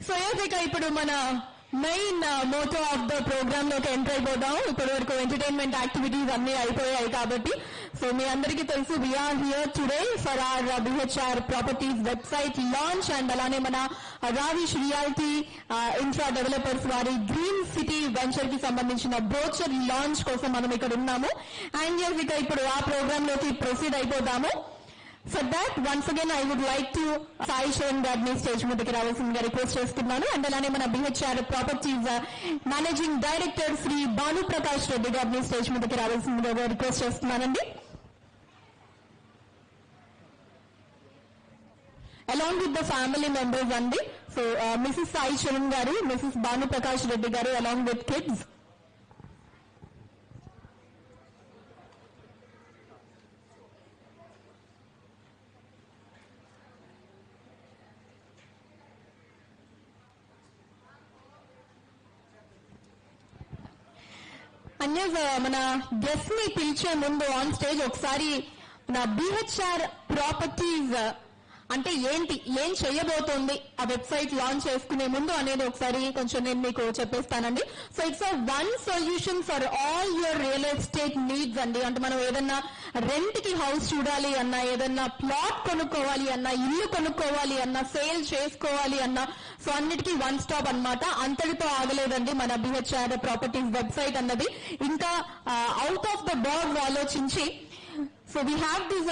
So ఇక ఇప్పుడు మన main motto of the program లోకి ఎంటర్ అయిపోతాం. ఇప్పటి వరకు ఎంటర్టైన్మెంట్ యాక్టివిటీస్ అన్ని అయిపోయాయి కాబట్టి సో మీ అందరికీ తెలుసు we're here today for our BHR properties website launch and అలానే మన రావిష్ రియాలిటీ ఇన్ఫ్రా డెవలపర్స్ వారి గ్రీన్ సిటీ వెంచర్ కి సంబంధించిన బ్రోచర్ లాంచ్ కోసం మనం ఇక్కడ ఉన్నాము. అండ్ ఇక ఇప్పుడు ఆ ప్రోగ్రామ్ లోకి ప్రొసీడ్ అయిపోతాము. For that, once again, I would like to Sai Sharan Gadni stage మీదకి రావాల్సిందిగా రిక్వెస్ట్ చేస్తున్నాను. అండ్ అలానే మన BHR properties managing director Shri Bhanu Prakash Reddy గారిని స్టేజ్ మీదకి రావాల్సిందిగా రిక్వెస్ట్ చేస్తున్నానండి. Along with the family members అండి. So, Mrs. Sai Sharan గారు, Mrs. భాను ప్రకాష్ రెడ్డి గారు along with kids. అన్యస్ మన గెస్ట్ ని పిలిచే ముందు ఆన్ స్టేజ్ ఒకసారి మన బిహెచ్ఆర్ ప్రాపర్టీస్ అంటే ఏంటి, ఏం చేయబోతోంది ఆ వెబ్సైట్ లాంచ్ చేసుకునే ముందు అనేది ఒకసారి కొంచెం నేను మీకు చెప్పేస్తానండి. So it's a one solution for all your real estate needs అండి. అంటే మనం ఏదన్నా రెంట్ కి హౌస్ చూడాలి అన్నా, ఏదన్నా ప్లాట్ కొనుక్కోవాలి అన్నా, ఇల్లు కొనుక్కోవాలి అన్నా, సేల్ చేసుకోవాలి అన్నా, సో అన్నిటికీ వన్ స్టాప్ అన్నమాట. అంతటితో ఆగలేదండి మన బిహెచ్ఆర్ ప్రాపర్టీస్ వెబ్సైట్ అన్నది. ఇంకా అవుట్ ఆఫ్ ద బాక్స్ ఆలోచించి so we have this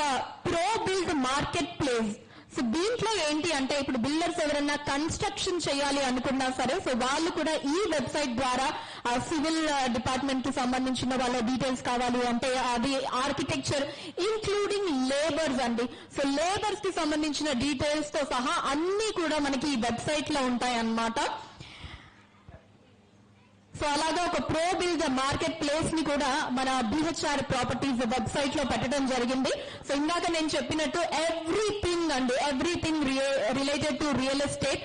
pro build market place. So దీంట్లో ఏంటి అంటే ఇప్పుడు బిల్డర్స్ ఎవరైనా కన్స్ట్రక్షన్ చేయాలి అనుకున్నా సరే సో వాళ్ళు కూడా ఈ వెబ్సైట్ ద్వారా సివిల్ డిపార్ట్మెంట్ కి సంబంధించిన వాళ్ళ డీటెయిల్స్ కావాలి అంటే అది ఆర్కిటెక్చర్ ఇంక్లూడింగ్ లేబర్స్ అండి. సో లేబర్స్ కి సంబంధించిన డీటెయిల్స్ తో సహా అన్ని కూడా మనకి ఈ వెబ్సైట్ లో ఉంటాయి అన్నమాట. సో అలాగా ఒక ప్రో బిల్డ్ మార్కెట్ ప్లేస్ ని కూడా మన బిహెచ్ఆర్ ప్రాపర్టీస్ వెబ్సైట్ లో పెట్టడం జరిగింది. సో ఇందాక నేను చెప్పినట్టు ఎవ్రీథింగ్ అండి, everything related to real estate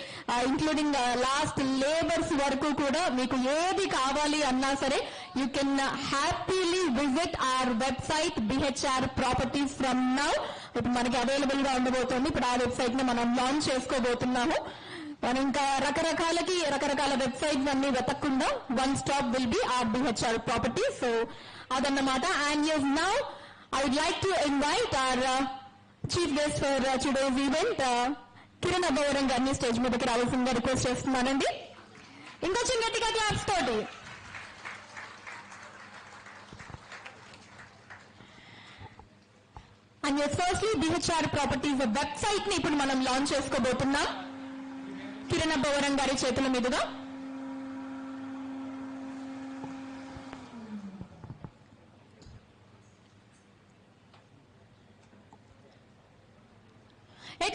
including last labours వరకు కూడా మీకు ఏది కావాలి అన్నా సరే you can happily visit our website BHR properties from now. ఇప్పుడు మనకి అవైలబుల్ గా ఉండబోతుంది. ఇప్పుడు ఆ వెబ్సైట్ ని మనం లాంచ్ చేసుకోబోతున్నాము. మనం ఇంకా రకరకాల వెబ్సైట్స్ అన్ని వెతకకుండా one stop will be our BHR property. So అదన్నమాట. And yes, now I would like to invite our chief guest for today's event, Kiran Abbavaram గారిని స్టేజ్ మీదకి రావాల్సిందిగా రిక్వెస్ట్ చేస్తున్నానండి. ఇంకొంచెం గట్టిగా క్లాప్స్ తోటి. And yes, firstly BHR properties website ని ఇప్పుడు మనం లాంచ్ చేసుకోబోతున్నాం కిరణ్ అబ్బవరం గారి చేతుల మీదుగా.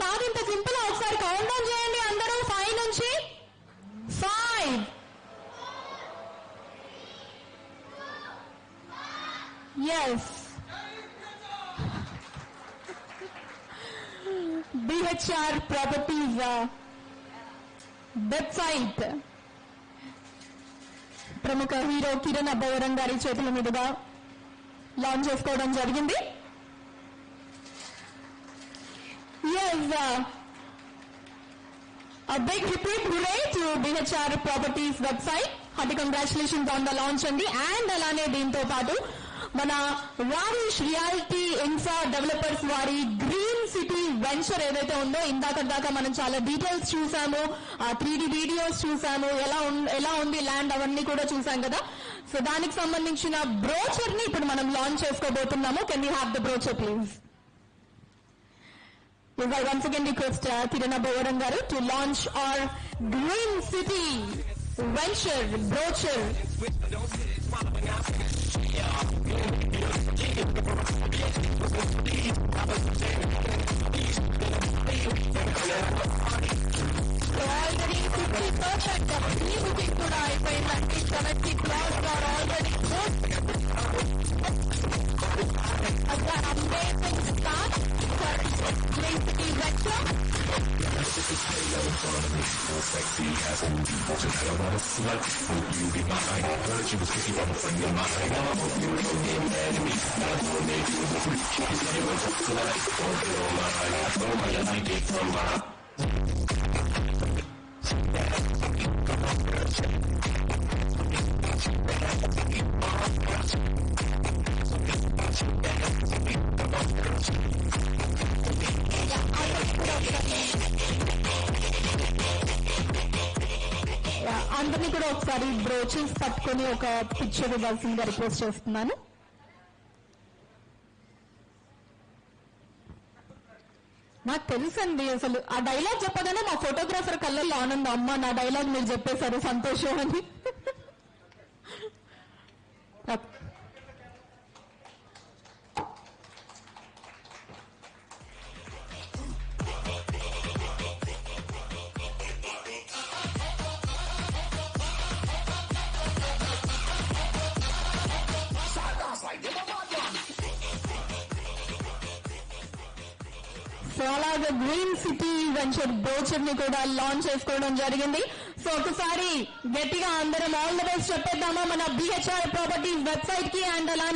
కాదు ఇంత సింపుల్. ఒకసారి కౌంట్ డౌన్ చేయండి అందరూ 5 నుంచి. 5 ఎస్ బిహెచ్ఆర్ ప్రాపర్టీస్ వెబ్సైట్ ప్రముఖ హీరో కిరణ్ అబ్బవరం గారి చేతుల మీదుగా లాంచ్ చేసుకోవడం జరిగింది. Yes, a big hooray to BHR Properties website. Hearty congratulations on the launch అండి. అండ్ అలానే దీంతో పాటు మన రావిష్ రియాలిటీ ఇన్ఫ్రా డెవలపర్స్ వారి గ్రీన్ సిటీ వెంచర్ ఏదైతే ఉందో ఇందాక మనం చాలా డీటెయిల్స్ చూసాము, 3D వీడియోస్ చూసాము, ఎలా ఉంది ల్యాండ్ అవన్నీ కూడా చూసాం కదా. సో దానికి సంబంధించిన బ్రోచర్ ని ఇప్పుడు మనం లాంచ్ చేసుకోబోతున్నాము. Can you have the brochure please? Yes, I once again request Kiran Abbavaram garu to launch our Green City Venture brochure. So already 50% of pre-booking kuda ayipoyindandi. 70 plots are already booked. It's an amazing start for Green City Venture. Sexy as a just I wanna slut. Would you be mine? Heard you was kicking on a friend of mine. Hope you don't get mad at me. Not for me, you was free. You said you was a slut. Don't get on my eye. I told my I like it from my అందరినీ కూడా ఒకసారి brooches పట్టుకొని ఒక picture ఇవ్వాల్సిందిగా request చేస్తున్నాను. నాకు తెలుసండి, అసలు ఆ డైలాగ్ చెప్పగానే మా ఫోటోగ్రాఫర్ కళ్ళల్లో ఆనందం, అమ్మ నా డైలాగ్ మీరు చెప్పేశారు సంతోషం అని. సో అలాగే గ్రీన్ సిటీ వెంచర్ బ్రోచర్ ని కూడా లాంచ్ చేసుకోవడం జరిగింది. సో ఒకసారి గట్టిగా అందరం ఆల్ ద బెస్ట్ చెప్పేద్దామా మన బిహెచ్ఆర్ ప్రాపర్టీస్ వెబ్సైట్ కి అండ్ అలానే